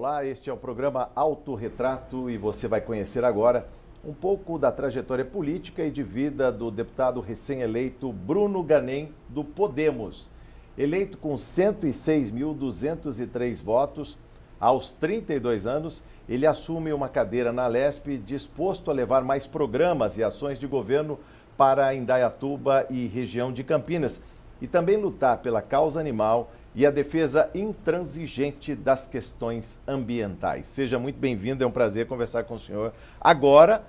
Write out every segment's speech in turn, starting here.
Olá, este é o programa Autorretrato e você vai conhecer agora um pouco da trajetória política e de vida do deputado recém-eleito Bruno Ganem, do Podemos. Eleito com 106.203 votos, aos 32 anos, ele assume uma cadeira na Alesp disposto a levar mais programas e ações de governo para Indaiatuba e região de Campinas e também lutar pela causa animal e a defesa intransigente das questões ambientais. Seja muito bem-vindo, é um prazer conversar com o senhor agora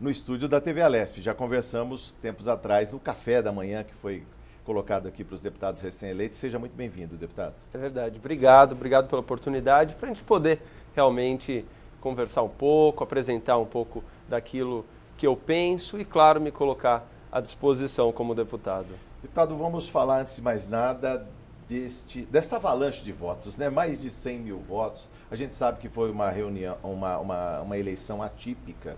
no estúdio da TV Alesp. Já conversamos tempos atrás no café da manhã que foi colocado aqui para os deputados recém-eleitos. Seja muito bem-vindo, deputado. É verdade. Obrigado pela oportunidade para a gente poder realmente conversar um pouco, apresentar um pouco daquilo que eu penso e, claro, me colocar à disposição como deputado. Deputado, vamos falar antes de mais nada dessa avalanche de votos, né? Mais de 100 mil votos. A gente sabe que foi uma reunião, uma eleição atípica,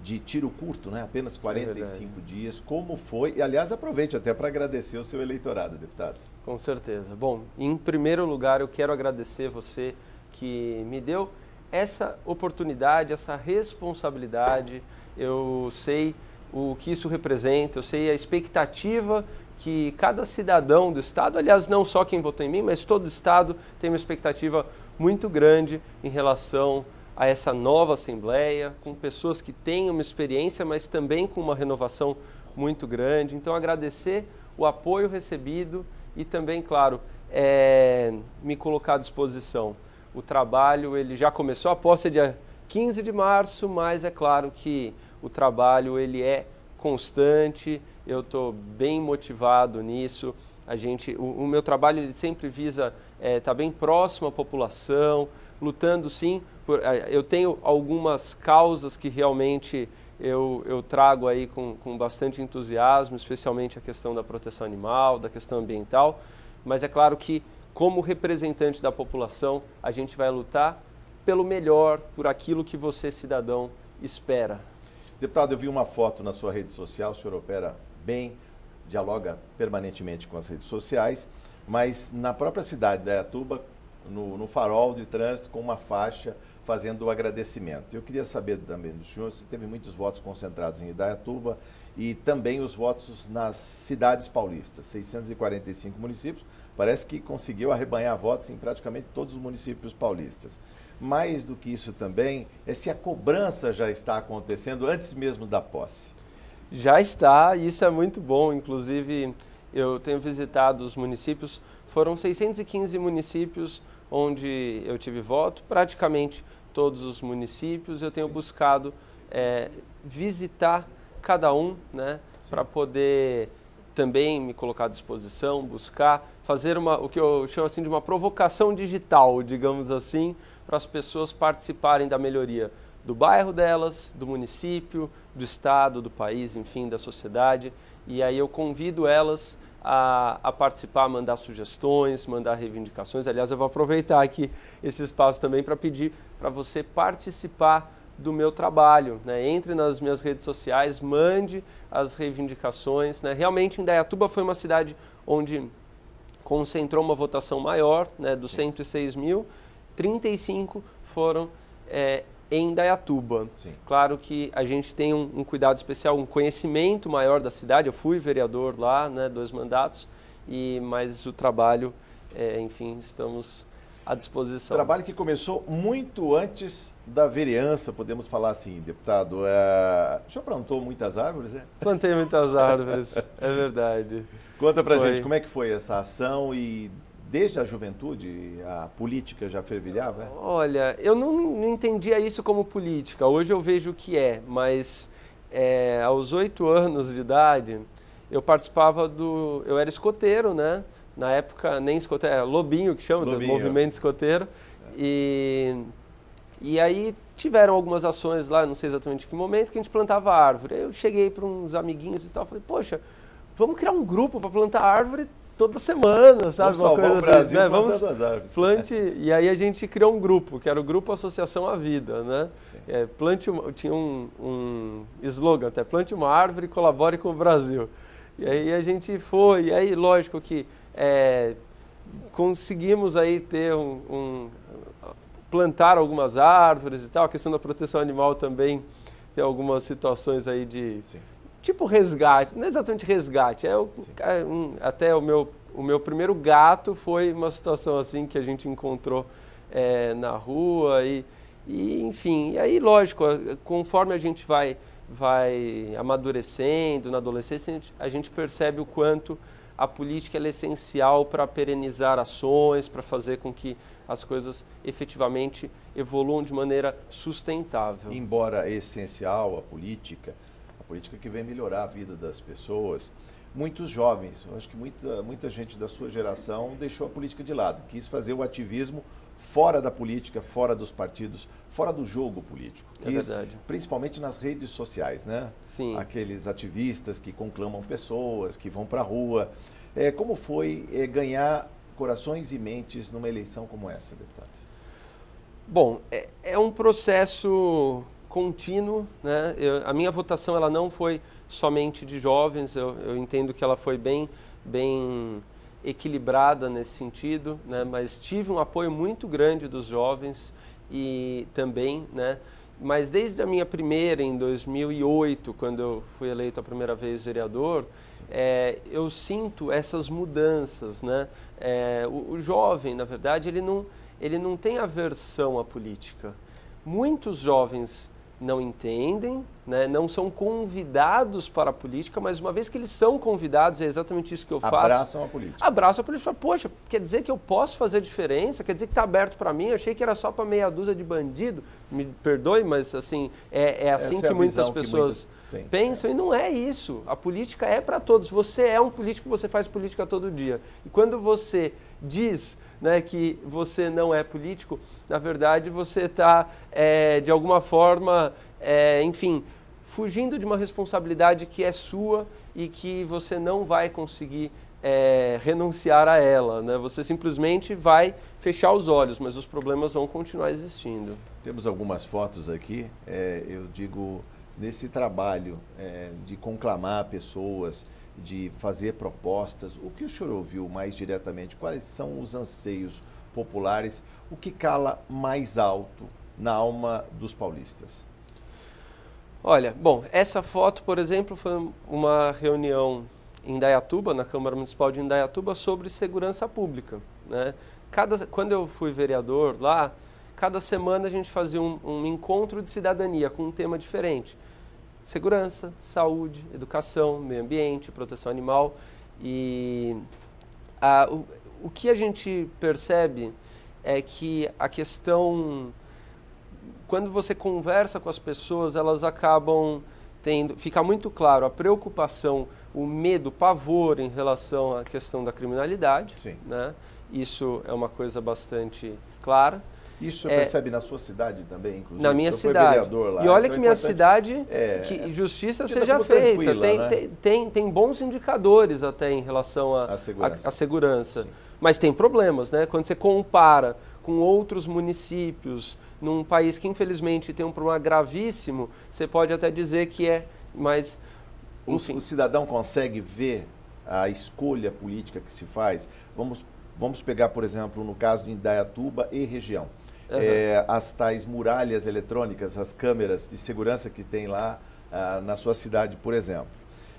de tiro curto, né? Apenas 45 dias. Como foi? E, aliás, aproveite até para agradecer o seu eleitorado, deputado. Com certeza. Bom, em primeiro lugar, eu quero agradecer você que me deu essa oportunidade, essa responsabilidade. Eu sei o que isso representa, eu sei a expectativa que cada cidadão do Estado, aliás, não só quem votou em mim, mas todo o Estado tem uma expectativa muito grande em relação a essa nova Assembleia, com pessoas que têm uma experiência, mas também com uma renovação muito grande. Então, agradecer o apoio recebido e também, claro, me colocar à disposição. O trabalho ele já começou, a posse é dia 15 de março, mas é claro que o trabalho ele é constante, eu estou bem motivado nisso. O meu trabalho ele sempre visa estar bem próximo à população, lutando sim. Eu tenho algumas causas que realmente eu trago aí com bastante entusiasmo, especialmente a questão da proteção animal, da questão ambiental, mas é claro que como representante da população, a gente vai lutar pelo melhor, por aquilo que você, cidadão, espera. Deputado, eu vi uma foto na sua rede social, o senhor opera bem, dialoga permanentemente com as redes sociais, mas na própria cidade de Indaiatuba, no farol de trânsito, com uma faixa fazendo o agradecimento. Eu queria saber também do senhor se teve muitos votos concentrados em Indaiatuba e também os votos nas cidades paulistas, 645 municípios, parece que conseguiu arrebanhar votos em praticamente todos os municípios paulistas. Mais do que isso também, é se a cobrança já está acontecendo antes mesmo da posse. Já está, e isso é muito bom. Inclusive, eu tenho visitado os municípios, foram 615 municípios onde eu tive voto, praticamente todos os municípios. Eu tenho buscado visitar cada um, né, para poder também me colocar à disposição, buscar, fazer o que eu chamo assim de uma provocação digital, digamos assim, para as pessoas participarem da melhoria do bairro delas, do município, do estado, do país, enfim, da sociedade. E aí eu convido elas a participar, mandar sugestões, mandar reivindicações. Aliás, eu vou aproveitar aqui esse espaço também para pedir para você participar do meu trabalho, né? Entre nas minhas redes sociais, mande as reivindicações, né? Realmente, Indaiatuba foi uma cidade onde concentrou uma votação maior, né? Dos 106 mil, 35 foram em Indaiatuba. Sim. Claro que a gente tem um cuidado especial, um conhecimento maior da cidade. Eu fui vereador lá, né, 2 mandatos, mas o trabalho, enfim, estamos à disposição. Trabalho que começou muito antes da vereança, podemos falar assim, deputado. O senhor plantou muitas árvores, né? Plantei muitas árvores, é verdade. Conta pra gente como é que foi essa ação e desde a juventude a política já fervilhava? Olha, eu não entendia isso como política, hoje eu vejo que mas aos 8 anos de idade eu participava eu era escoteiro, né? Na época nem escoteiro, era lobinho que chama, do movimento escoteiro. E aí tiveram algumas ações lá, não sei exatamente em que momento, que a gente plantava árvore. Aí eu cheguei para uns amiguinhos e tal, falei, poxa, vamos criar um grupo para plantar árvore toda semana, sabe? Vamos salvar o Brasil plantando as árvores. E aí a gente criou um grupo, que era o Grupo Associação à Vida, né? Tinha um slogan até, plante uma árvore e colabore com o Brasil. E aí a gente foi, e aí lógico que conseguimos aí ter plantar algumas árvores e tal. A questão da proteção animal também tem algumas situações aí de... Sim. Tipo resgate, não é exatamente resgate, até o meu primeiro gato foi uma situação assim que a gente encontrou na rua e enfim, e aí lógico, conforme a gente vai amadurecendo na adolescência, a gente percebe o quanto a política é essencial para perenizar ações, para fazer com que as coisas efetivamente evoluam de maneira sustentável. Embora essencial a política que vem melhorar a vida das pessoas, muitos jovens, eu acho que muita gente da sua geração deixou a política de lado, quis fazer o ativismo fora da política, fora dos partidos, fora do jogo político. Quis, verdade. Principalmente nas redes sociais, né? Sim. Aqueles ativistas que conclamam pessoas, que vão para a rua. Como foi ganhar corações e mentes numa eleição como essa, deputado? Bom, é um processo contínuo, né? A minha votação ela não foi somente de jovens, eu entendo que ela foi bem equilibrada nesse sentido, né? Mas tive um apoio muito grande dos jovens e também, né? Mas desde a minha primeira, em 2008, quando eu fui eleito a primeira vez vereador, eu sinto essas mudanças, né? O jovem, na verdade, ele não tem aversão à política. Muitos jovens não entendem, né? Não são convidados para a política, mas uma vez que eles são convidados, é exatamente isso que eu faço. Abraçam a política. Abraçam a política. Poxa, quer dizer que eu posso fazer diferença? Quer dizer que está aberto para mim? Eu achei que era só para meia dúzia de bandido. Me perdoe, mas assim, é assim que muitas pessoas pensam, e não é isso. A política é para todos. Você é um político, você faz política todo dia. E quando você diz, né, que você não é político, na verdade você está, de alguma forma, enfim, fugindo de uma responsabilidade que é sua e que você não vai conseguir renunciar a ela, né? Você simplesmente vai fechar os olhos, mas os problemas vão continuar existindo. Temos algumas fotos aqui, eu digo, nesse trabalho de conclamar pessoas, de fazer propostas. O que o senhor ouviu mais diretamente? Quais são os anseios populares? O que cala mais alto na alma dos paulistas? Olha, bom, essa foto, por exemplo, foi uma reunião em Indaiatuba, na Câmara Municipal de Indaiatuba, sobre segurança pública, né? Quando eu fui vereador lá, cada semana a gente fazia um encontro de cidadania com um tema diferente. Segurança, saúde, educação, meio ambiente, proteção animal. E o que a gente percebe é que a questão, quando você conversa com as pessoas, elas acabam fica muito claro a preocupação, o medo, o pavor em relação à questão da criminalidade, né? Isso é uma coisa bastante clara. Isso você percebe na sua cidade também, inclusive? Na minha cidade. Foi vereador lá, e olha então que minha cidade, que justiça seja feita, tem bons indicadores até em relação à segurança. Mas tem problemas, né? Quando você compara com outros municípios, num país que infelizmente tem um problema gravíssimo, você pode até dizer que é mais... Enfim. O cidadão consegue ver a escolha política que se faz? Vamos pegar, por exemplo, no caso de Indaiatuba e região. As tais muralhas eletrônicas, as câmeras de segurança que tem lá na sua cidade, por exemplo.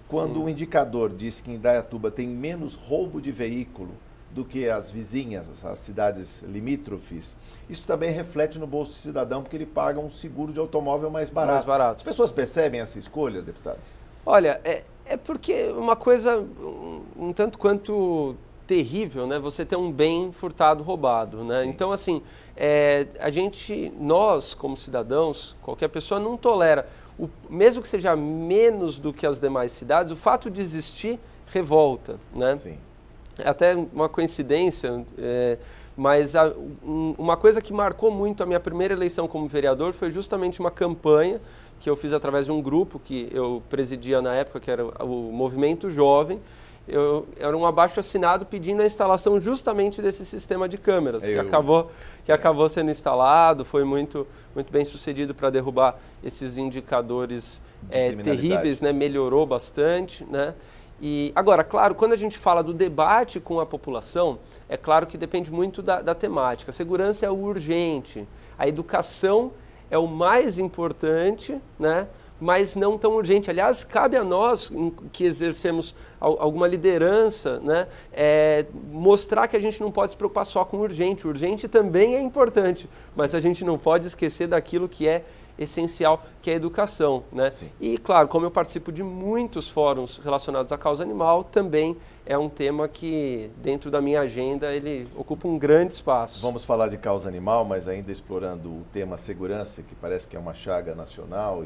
Quando o indicador diz que Indaiatuba tem menos roubo de veículo do que as vizinhas, as cidades limítrofes, isso também reflete no bolso do cidadão, porque ele paga um seguro de automóvel mais barato. As pessoas percebem essa escolha, deputado? Olha, é porque uma coisa um tanto quanto... terrível, né? Você ter um bem furtado, roubado, né? Então, assim, nós como cidadãos, qualquer pessoa não tolera, mesmo que seja menos do que as demais cidades, o fato de existir revolta, né? Sim. É até uma coincidência, mas uma coisa que marcou muito a minha primeira eleição como vereador foi justamente uma campanha que eu fiz através de um grupo que eu presidia na época, que era o Movimento Jovem. Era um abaixo-assinado pedindo a instalação justamente desse sistema de câmeras, que acabou sendo instalado, foi muito bem sucedido para derrubar esses indicadores terríveis, né? Melhorou bastante, né? E agora, claro, quando a gente fala do debate com a população, é claro que depende muito da temática. A segurança é o urgente, a educação é o mais importante, né? Mas não tão urgente. Aliás, cabe a nós, que exercemos alguma liderança, né, mostrar que a gente não pode se preocupar só com o urgente. O urgente também é importante, mas a gente não pode esquecer daquilo que é essencial, que é a educação, né? E, claro, como eu participo de muitos fóruns relacionados à causa animal, também é um tema que, dentro da minha agenda, ele ocupa um grande espaço. Vamos falar de causa animal, mas ainda explorando o tema segurança, que parece que é uma chaga nacional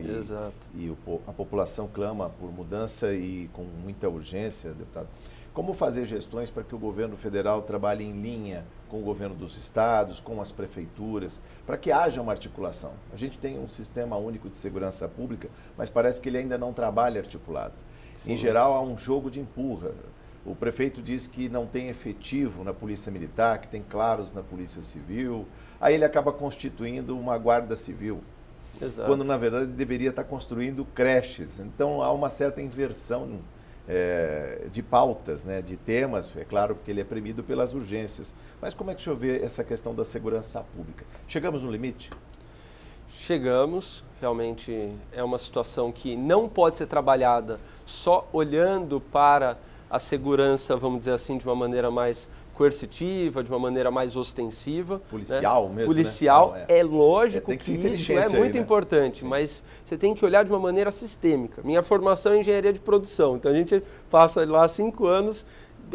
e a população clama por mudança e com muita urgência, deputado. Como fazer gestões para que o governo federal trabalhe em linha com o governo dos estados, com as prefeituras, para que haja uma articulação? A gente tem um sistema único de segurança pública, mas parece que ele ainda não trabalha articulado. Sim. Em geral, há um jogo de empurra. O prefeito diz que não tem efetivo na Polícia Militar, que tem claros na Polícia Civil. Aí ele acaba constituindo uma Guarda Civil. Exato. Quando, na verdade, ele deveria estar construindo creches. Então, há uma certa inversão de pautas, né, de temas, é claro, porque ele é premido pelas urgências. Mas como é que o senhor vê essa questão da segurança pública? Chegamos no limite? Chegamos, realmente é uma situação que não pode ser trabalhada só olhando para a segurança, vamos dizer assim, de uma maneira mais coercitiva, de uma maneira mais ostensiva. Policial, né? Mesmo, policial, né? É lógico que isso é muito importante, Sim. mas você tem que olhar de uma maneira sistêmica. Minha formação é engenharia de produção, então a gente passa lá 5 anos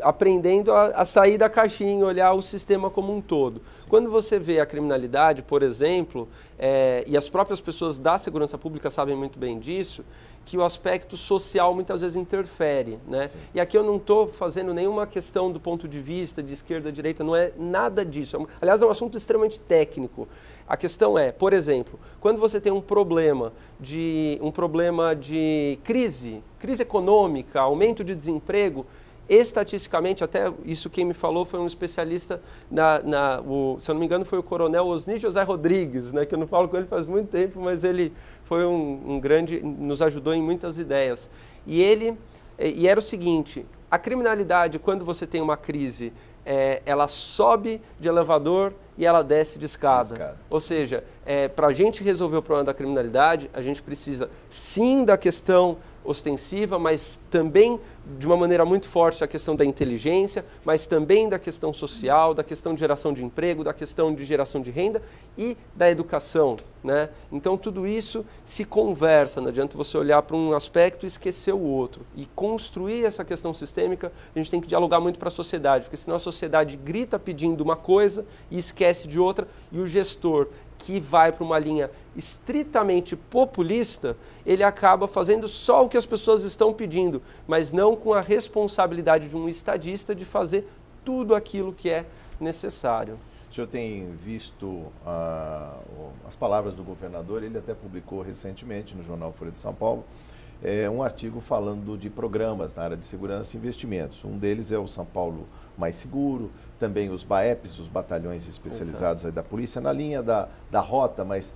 aprendendo a sair da caixinha, olhar o sistema como um todo. Sim. Quando você vê a criminalidade, por exemplo, e as próprias pessoas da segurança pública sabem muito bem disso, que o aspecto social muitas vezes interfere, né? E aqui eu não estou fazendo nenhuma questão do ponto de vista de esquerda, direita, não é nada disso. Aliás, é um assunto extremamente técnico. A questão é, por exemplo, quando você tem um problema de crise econômica, aumento de desemprego, estatisticamente, até isso quem me falou foi um especialista, se eu não me engano foi o coronel Osni José Rodrigues, né, que eu não falo com ele faz muito tempo, mas ele foi um grande, nos ajudou em muitas ideias. E era o seguinte, a criminalidade, quando você tem uma crise, ela sobe de elevador e ela desce de escada. Ou seja, para a gente resolver o problema da criminalidade, a gente precisa sim da questão ostensiva, mas também de uma maneira muito forte a questão da inteligência, mas também da questão social, da questão de geração de emprego, da questão de geração de renda e da educação, né? Então tudo isso se conversa, não adianta você olhar para um aspecto e esquecer o outro. E construir essa questão sistêmica, a gente tem que dialogar muito para a sociedade, porque senão a sociedade grita pedindo uma coisa e esquece de outra, e o gestor que vai para uma linha estritamente populista, ele acaba fazendo só o que as pessoas estão pedindo, mas não com a responsabilidade de um estadista de fazer tudo aquilo que é necessário. O senhor tem visto as palavras do governador, ele até publicou recentemente no jornal Folha de São Paulo, um artigo falando de programas na área de segurança e investimentos. Um deles é o São Paulo Mais Seguro, também os BAEPs, os batalhões especializados aí da polícia, na linha da rota, mas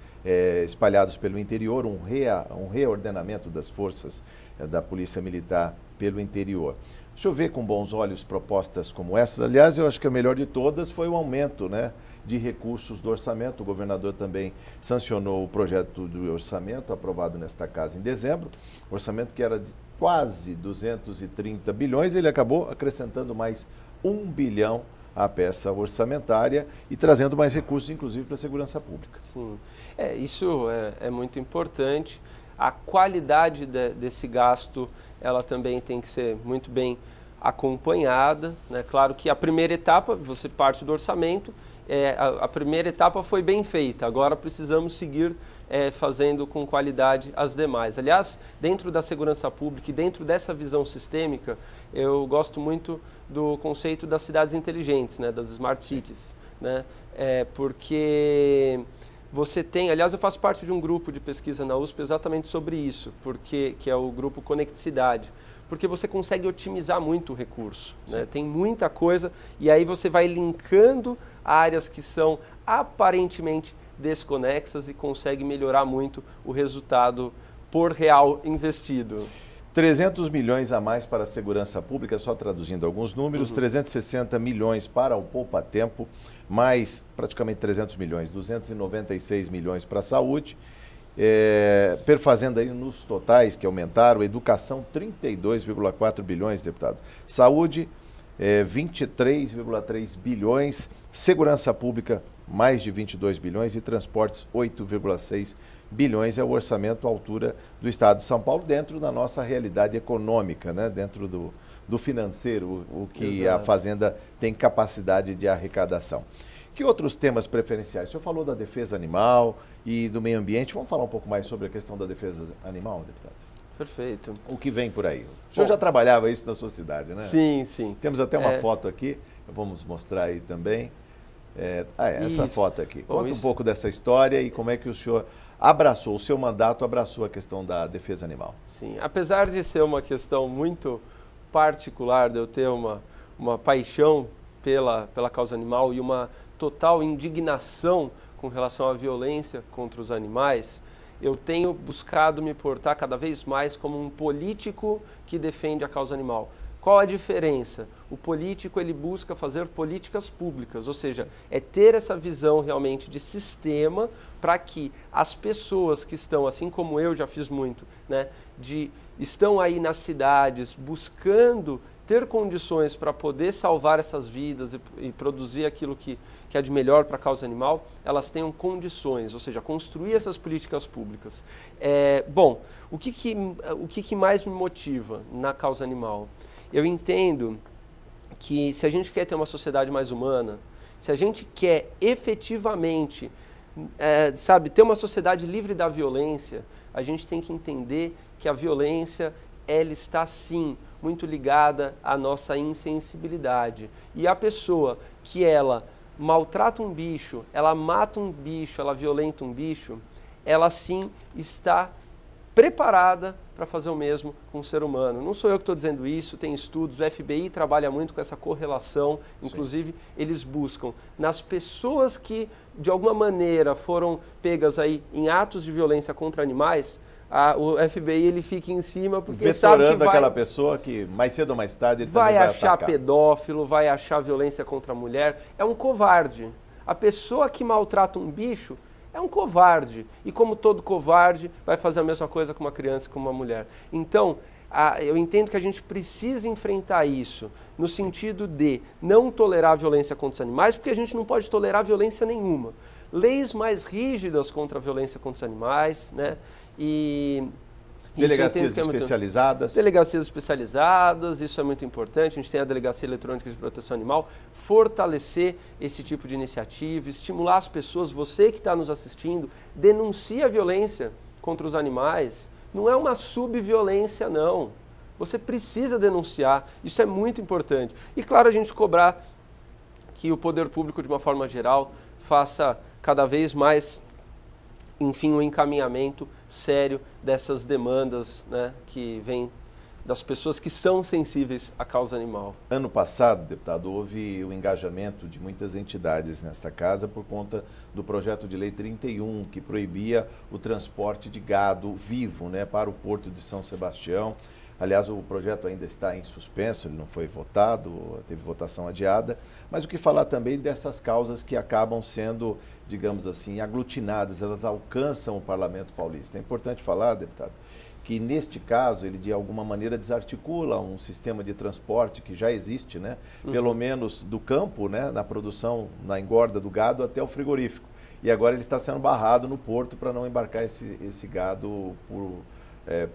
espalhados pelo interior, um reordenamento das forças da Polícia Militar pelo interior. O senhor vê com bons olhos propostas como essas? Aliás, eu acho que a melhor de todas foi o aumento, né, de recursos do orçamento. O governador também sancionou o projeto do orçamento aprovado nesta casa em dezembro. O orçamento que era de quase 230 bilhões, ele acabou acrescentando mais 1 bilhão à peça orçamentária e trazendo mais recursos, inclusive, para a segurança pública. Sim, isso é muito importante. A qualidade desse gasto, ela também tem que ser muito bem acompanhada, né? Claro que a primeira etapa, você parte do orçamento, a primeira etapa foi bem feita, agora precisamos seguir fazendo com qualidade as demais. Aliás, dentro da segurança pública e dentro dessa visão sistêmica, eu gosto muito do conceito das cidades inteligentes, né? Das smart cities, né? Porque você tem, aliás, eu faço parte de um grupo de pesquisa na USP exatamente sobre isso, que é o grupo Conecticidade, porque você consegue otimizar muito o recurso, né? Tem muita coisa e aí você vai linkando áreas que são aparentemente desconexas e consegue melhorar muito o resultado por real investido. 300 milhões a mais para a segurança pública, só traduzindo alguns números, 360 milhões para o poupa-tempo, mais praticamente 300 milhões, 296 milhões para a saúde, perfazendo aí nos totais que aumentaram, educação 32,4 bilhões, deputado, saúde 23,3 bilhões, segurança pública mais de 22 bilhões e transportes 8,6 bilhões é o orçamento à altura do Estado de São Paulo, dentro da nossa realidade econômica, né? Dentro do financeiro, o que a Fazenda tem capacidade de arrecadação. Que outros temas preferenciais? O senhor falou da defesa animal e do meio ambiente. Vamos falar um pouco mais sobre a questão da defesa animal, deputado? Perfeito. O que vem por aí? O senhor já trabalhava isso na sua cidade, né? Sim, sim. Temos até uma foto aqui, vamos mostrar aí também. Essa foto aqui. Conta um pouco dessa história e como é que o senhor abraçou, o seu mandato abraçou a questão da defesa animal. Sim, apesar de ser uma questão muito particular, de eu ter uma paixão pela causa animal e uma total indignação com relação à violência contra os animais, eu tenho buscado me portar cada vez mais como um político que defende a causa animal. Qual a diferença? O político, ele busca fazer políticas públicas, ou seja, é ter essa visão realmente de sistema para que as pessoas que estão, assim como eu já fiz muito, né, estão aí nas cidades buscando ter condições para poder salvar essas vidas e produzir aquilo que é de melhor para a causa animal, elas tenham condições, ou seja, construir essas políticas públicas. Bom, o que mais me motiva na causa animal? Eu entendo que se a gente quer ter uma sociedade mais humana, se a gente quer efetivamente, ter uma sociedade livre da violência, a gente tem que entender que a violência, ela está sim muito ligada à nossa insensibilidade. E a pessoa que ela maltrata um bicho, ela mata um bicho, ela violenta um bicho, ela sim está preparada para fazer o mesmo com o ser humano. Não sou eu que estou dizendo isso, tem estudos, o FBI trabalha muito com essa correlação, inclusive eles buscam nas pessoas que de alguma maneira foram pegas aí em atos de violência contra animais, o FBI ele fica em cima porque sabe que vai, aquela pessoa que mais cedo ou mais tarde ele vai também vai achar atacar. Pedófilo, vai achar violência contra a mulher, é um covarde. A pessoa que maltrata um bicho é um covarde. E como todo covarde, vai fazer a mesma coisa com uma criança e com uma mulher. Então, eu entendo que a gente precisa enfrentar isso no sentido de não tolerar a violência contra os animais, porque a gente não pode tolerar violência nenhuma. Leis mais rígidas contra a violência contra os animais, né? E delegacias especializadas. Delegacias especializadas, isso é muito importante. A gente tem a Delegacia Eletrônica de Proteção Animal, fortalecer esse tipo de iniciativa, estimular as pessoas, você que está nos assistindo, denuncie a violência contra os animais. Não é uma subviolência, não. Você precisa denunciar, isso é muito importante. E claro, a gente cobrar que o poder público, de uma forma geral, faça cada vez mais, enfim, um encaminhamento sério dessas demandas, né, que vêm das pessoas que são sensíveis à causa animal. Ano passado, deputado, houve o engajamento de muitas entidades nesta casa por conta do projeto de lei 31, que proibia o transporte de gado vivo, né, para o Porto de São Sebastião. Aliás, o projeto ainda está em suspenso, ele não foi votado, teve votação adiada. Mas o que falar também dessas causas que acabam sendo, digamos assim, aglutinadas, elas alcançam o Parlamento Paulista. É importante falar, deputado, que neste caso ele de alguma maneira desarticula um sistema de transporte que já existe, né? Pelo menos do campo, né, na produção, na engorda do gado até o frigorífico. E agora ele está sendo barrado no porto para não embarcar esse gado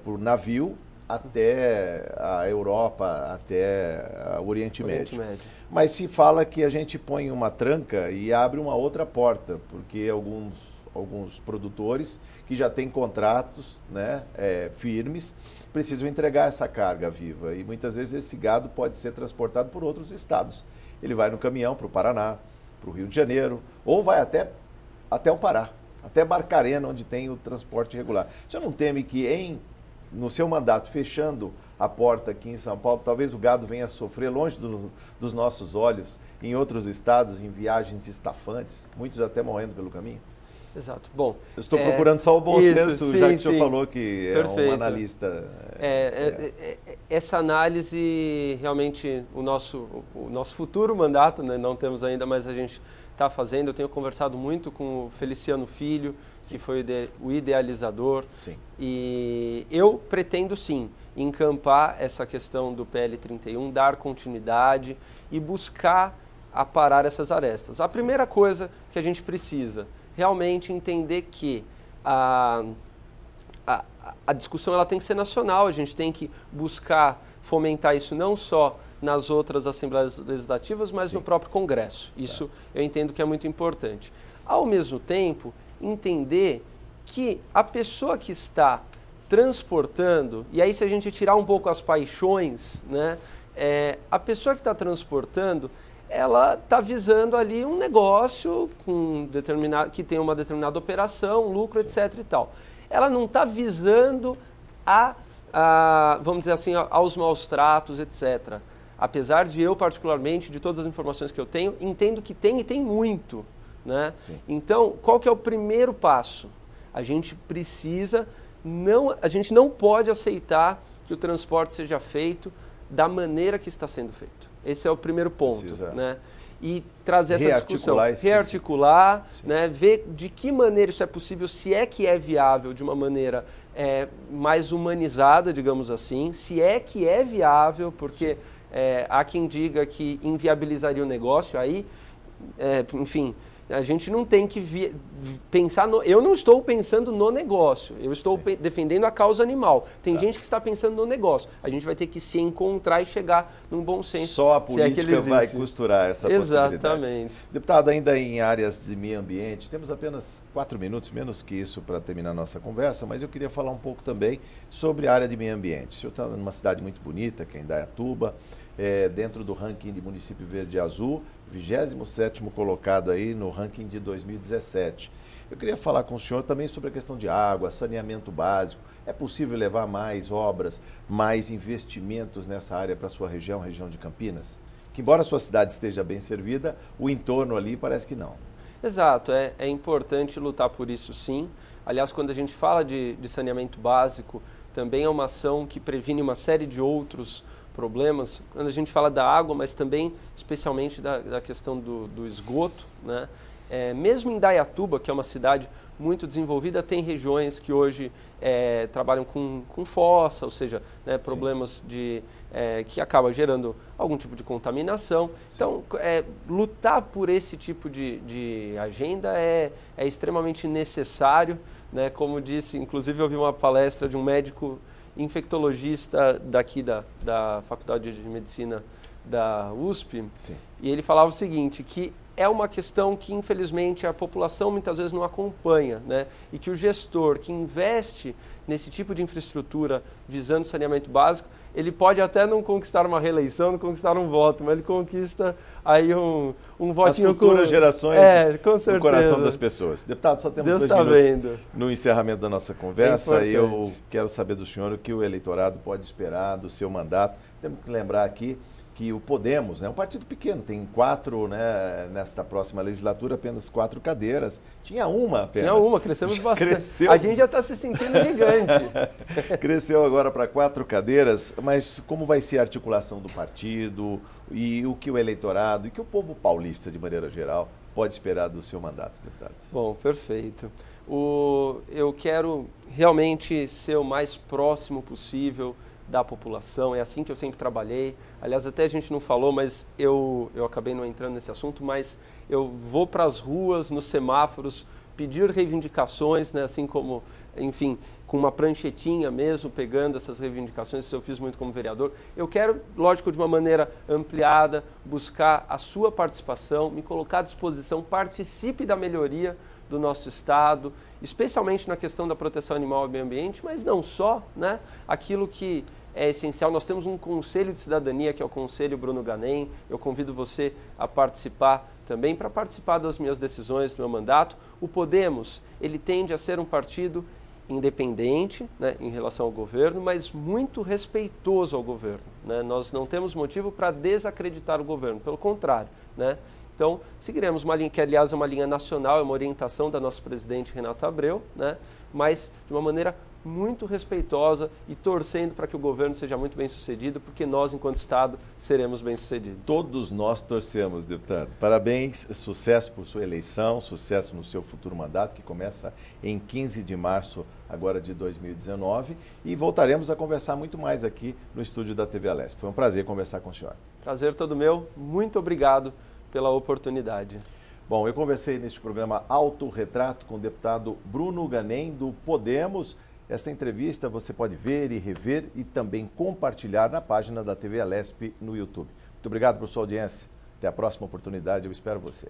por navio até a Europa, até o Oriente Médio. Mas se fala que a gente põe uma tranca e abre uma outra porta, porque alguns produtores que já têm contratos, né, firmes, precisam entregar essa carga viva. E muitas vezes esse gado pode ser transportado por outros estados. Ele vai no caminhão para o Paraná, para o Rio de Janeiro, ou vai até o Pará, até Barcarena, onde tem o transporte regular. O senhor não teme que no seu mandato, fechando a porta aqui em São Paulo, talvez o gado venha a sofrer longe dos nossos olhos, em outros estados, em viagens estafantes, muitos até morrendo pelo caminho? Exato. Bom, eu estou procurando só o bom senso, sim, já que o senhor falou que perfeito. É um analista. Essa análise, realmente, o nosso futuro mandato, né, não temos ainda, mas a gente está fazendo. Eu tenho conversado muito com o Feliciano Filho, que foi o idealizador. Sim. E eu pretendo, sim, encampar essa questão do PL 31, dar continuidade e buscar aparar essas arestas. A primeira coisa que a gente precisa realmente entender que a discussão ela tem que ser nacional, a gente tem que buscar fomentar isso não só nas outras assembleias legislativas, mas no próprio Congresso. Isso eu entendo que é muito importante. Ao mesmo tempo, entender que a pessoa que está transportando, e aí se a gente tirar um pouco as paixões, né, a pessoa que está transportando, ela está visando ali um negócio que tem uma determinada operação, lucro, etc. e tal. Ela não está visando vamos dizer assim, aos maus tratos, etc. Apesar de eu, particularmente, de todas as informações que eu tenho, entendo que tem e tem muito. Né? Então, qual que é o primeiro passo? A gente não pode aceitar que o transporte seja feito da maneira que está sendo feito. Esse é o primeiro ponto. Né? E trazer essa discussão, rearticular, né? Ver de que maneira isso é possível, se é que é viável de uma maneira mais humanizada, digamos assim, se é que é viável, porque há quem diga que inviabilizaria o negócio, aí, enfim, a gente não tem que pensar eu não estou pensando no negócio, eu estou defendendo a causa animal. Tem gente que está pensando no negócio. A gente vai ter que se encontrar e chegar num bom senso. Só a política vai costurar essa possibilidade. Exatamente. Deputado, ainda em áreas de meio ambiente, temos apenas 4 minutos, menos que isso, para terminar a nossa conversa, mas eu queria falar um pouco também sobre a área de meio ambiente. O senhor está numa cidade muito bonita, que é Indaiatuba, dentro do ranking de município verde e azul, 27º colocado aí no ranking de 2017. Eu queria falar com o senhor também sobre a questão de água, saneamento básico. É possível levar mais obras, mais investimentos nessa área para a sua região, região de Campinas? Que embora a sua cidade esteja bem servida, o entorno ali parece que não. Exato, é importante lutar por isso sim. Aliás, quando a gente fala de saneamento básico, também é uma ação que previne uma série de outros problemas, quando a gente fala da água, mas também especialmente da questão do esgoto, né? Mesmo em Indaiatuba, que é uma cidade muito desenvolvida, tem regiões que hoje trabalham com fossa, ou seja, né, problemas que acabam gerando algum tipo de contaminação. Sim. Então, lutar por esse tipo de agenda é extremamente necessário, né? Como disse, inclusive eu vi uma palestra de um médico infectologista daqui da Faculdade de Medicina da USP, e ele falava o seguinte, que é uma questão que infelizmente a população muitas vezes não acompanha, né? E que o gestor que investe nesse tipo de infraestrutura visando saneamento básico, ele pode até não conquistar uma reeleição, não conquistar um voto, mas ele conquista aí um votinho. As futuras gerações com certeza. No coração das pessoas. Deputado, só temos 2 minutos no encerramento da nossa conversa e eu quero saber do senhor o que o eleitorado pode esperar do seu mandato. Temos que lembrar aqui que o Podemos, né, um partido pequeno, tem 4, né, nesta próxima legislatura, apenas 4 cadeiras. Tinha uma apenas. Tinha uma, crescemos bastante. Cresceu. A gente já está se sentindo gigante. Cresceu agora para 4 cadeiras, mas como vai ser a articulação do partido e o que o eleitorado e que o povo paulista, de maneira geral, pode esperar do seu mandato, deputado? Bom, perfeito. Eu quero realmente ser o mais próximo possível da população, é assim que eu sempre trabalhei. Aliás, até a gente não falou, mas eu acabei não entrando nesse assunto, mas eu vou para as ruas, nos semáforos, pedir reivindicações, né, assim como, enfim, com uma pranchetinha mesmo, pegando essas reivindicações, isso eu fiz muito como vereador. Eu quero, lógico, de uma maneira ampliada, buscar a sua participação, me colocar à disposição, participe da melhoria do nosso estado, especialmente na questão da proteção animal e meio ambiente, mas não só, né? Aquilo que é essencial. Nós temos um Conselho de Cidadania, que é o Conselho Bruno Ganem. Eu convido você a participar também, para participar das minhas decisões, do meu mandato. O Podemos, ele tende a ser um partido independente, né, em relação ao governo, mas muito respeitoso ao governo, né? Nós não temos motivo para desacreditar o governo, pelo contrário, né? Então, seguiremos uma linha que, aliás, é uma linha nacional, é uma orientação da nossa presidente Renata Abreu, né? Mas de uma maneira muito respeitosa e torcendo para que o governo seja muito bem sucedido, porque nós, enquanto Estado, seremos bem sucedidos. Todos nós torcemos, deputado. Parabéns, sucesso por sua eleição, sucesso no seu futuro mandato, que começa em 15 de março agora de 2019, e voltaremos a conversar muito mais aqui no estúdio da TV Alesp. Foi um prazer conversar com o senhor. Prazer todo meu, muito obrigado pela oportunidade. Bom, eu conversei neste programa Autorretrato com o deputado Bruno Ganem, do Podemos. Esta entrevista você pode ver e rever e também compartilhar na página da TV Alesp no YouTube. Muito obrigado por sua audiência. Até a próxima oportunidade, eu espero você.